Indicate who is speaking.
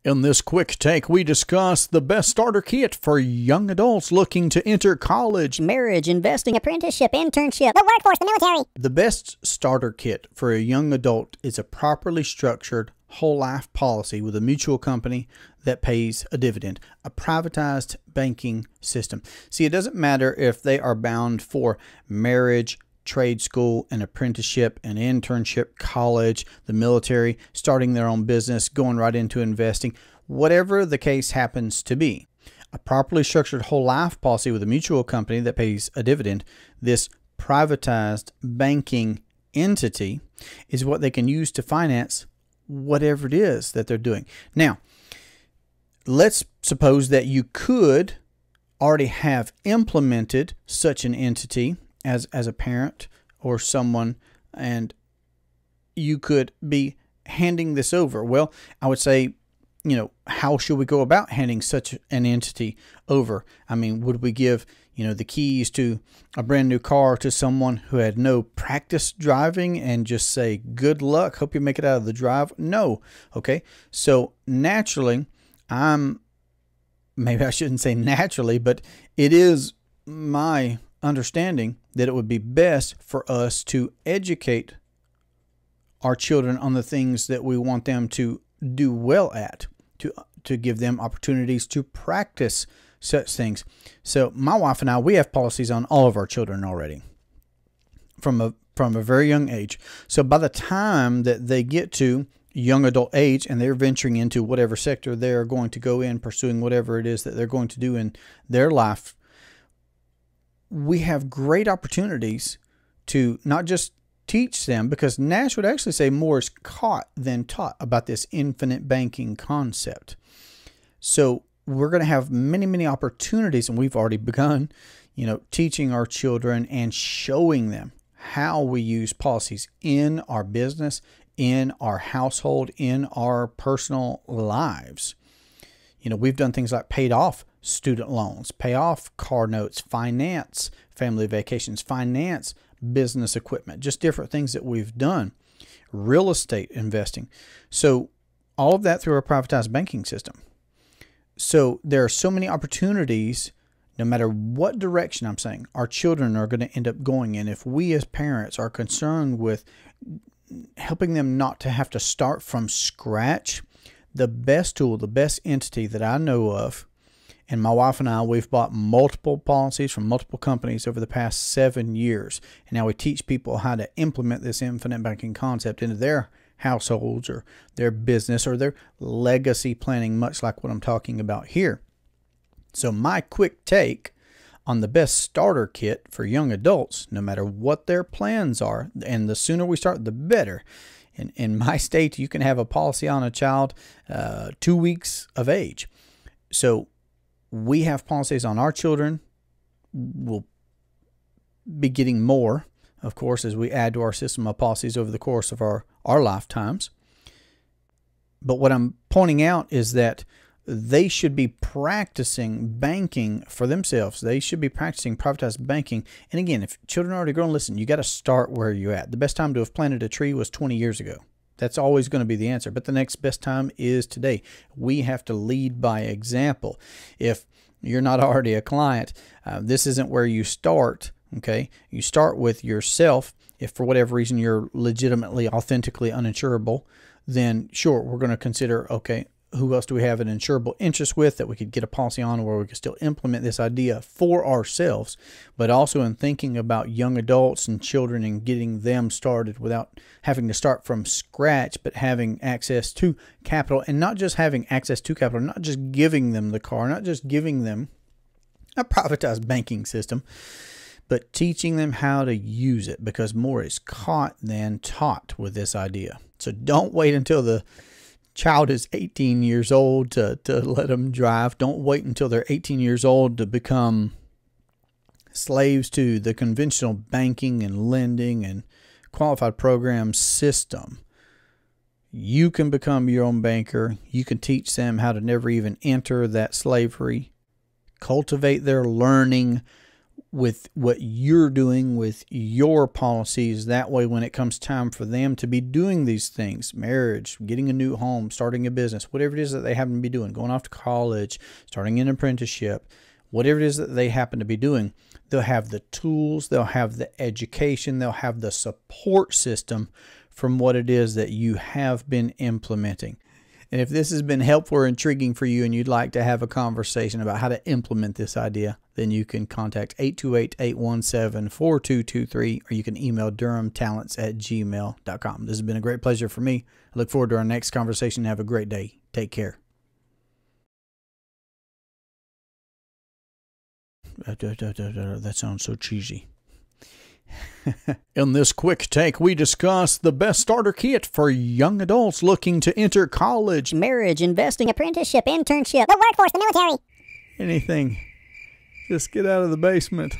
Speaker 1: In this quick take, we discuss the best starter kit for young adults looking to enter college,
Speaker 2: marriage, investing, apprenticeship, internship, the workforce, the military.
Speaker 1: The best starter kit for a young adult is a properly structured whole life policy with a mutual company that pays a dividend, a privatized banking system. See, it doesn't matter if they are bound for marriage, trade school, an apprenticeship, an internship, college, the military, starting their own business, going right into investing, whatever the case happens to be. A properly structured whole life policy with a mutual company that pays a dividend, this privatized banking entity, is what they can use to finance whatever it is that they're doing. Now, let's suppose that you could already have implemented such an entity as a parent or someone, and you could be handing this over. Well, I would say, how should we go about handing such an entity over? I mean, would we give, the keys to a brand new car to someone who had no practice driving and just say, good luck, hope you make it out of the drive? No. Okay. So naturally, maybe I shouldn't say naturally, but it is my understanding that it would be best for us to educate our children on the things that we want them to do well at, to give them opportunities to practice such things. So my wife and I, we have policies on all of our children already from a very young age. So by the time that they get to young adult age and they're venturing into whatever sector they're going to go in, pursuing whatever it is that they're going to do in their life, we have great opportunities to not just teach them, because Nash would actually say more is caught than taught about this infinite banking concept. So we're going to have many, many opportunities, and we've already begun, teaching our children and showing them how we use policies in our business, in our household, in our personal lives. We've done things like paid off student loans, pay off car notes, finance family vacations, finance business equipment, just different things that we've done, real estate investing. So all of that through a privatized banking system. So there are so many opportunities, no matter what direction I'm saying, our children are going to end up going in. If we as parents are concerned with helping them not to have to start from scratch, the best tool, the best entity that I know of, and my wife and I, we've bought multiple policies from multiple companies over the past 7 years. And now we teach people how to implement this infinite banking concept into their households or their business or their legacy planning, much like what I'm talking about here. So my quick take on the best starter kit for young adults, no matter what their plans are, and the sooner we start, the better. In my state, you can have a policy on a child 2 weeks of age. So we have policies on our children. We'll be getting more, of course, as we add to our system of policies over the course of our lifetimes. But what I'm pointing out is that they should be practicing banking for themselves. They should be practicing privatized banking. And again, if children are already grown, listen, you got to start where you're at. The best time to have planted a tree was 20 years ago. That's always going to be the answer. But the next best time is today. We have to lead by example. If you're not already a client, this isn't where you start. Okay, you start with yourself. If for whatever reason you're legitimately, authentically uninsurable, then sure, we're going to consider, okay, who else do we have an insurable interest with that we could get a policy on, where we could still implement this idea for ourselves, but also in thinking about young adults and children and getting them started without having to start from scratch, but having access to capital, and not just having access to capital, not just giving them the car, not just giving them a privatized banking system, but teaching them how to use it, because more is caught than taught with this idea. So don't wait until the child is 18 years old to let them drive. Don't wait until they're 18 years old to become slaves to the conventional banking and lending and qualified program system. You can become your own banker. You can teach them how to never even enter that slavery, cultivate their learning with what you're doing with your policies. That way, when it comes time for them to be doing these things, marriage, getting a new home, starting a business, whatever it is that they happen to be doing, going off to college, starting an apprenticeship, whatever it is that they happen to be doing, they'll have the tools, they'll have the education, they'll have the support system from what it is that you have been implementing. And if this has been helpful or intriguing for you and you'd like to have a conversation about how to implement this idea, then you can contact 828-817-4223 or you can email durhamtalents@gmail.com. This has been a great pleasure for me. I look forward to our next conversation. Have a great day. Take care. That sounds so cheesy. In this quick take, we discuss the best starter kit for young adults looking to enter college,
Speaker 2: Marriage, investing, apprenticeship, internship, the workforce, the military.
Speaker 1: anything. Just get out of the basement.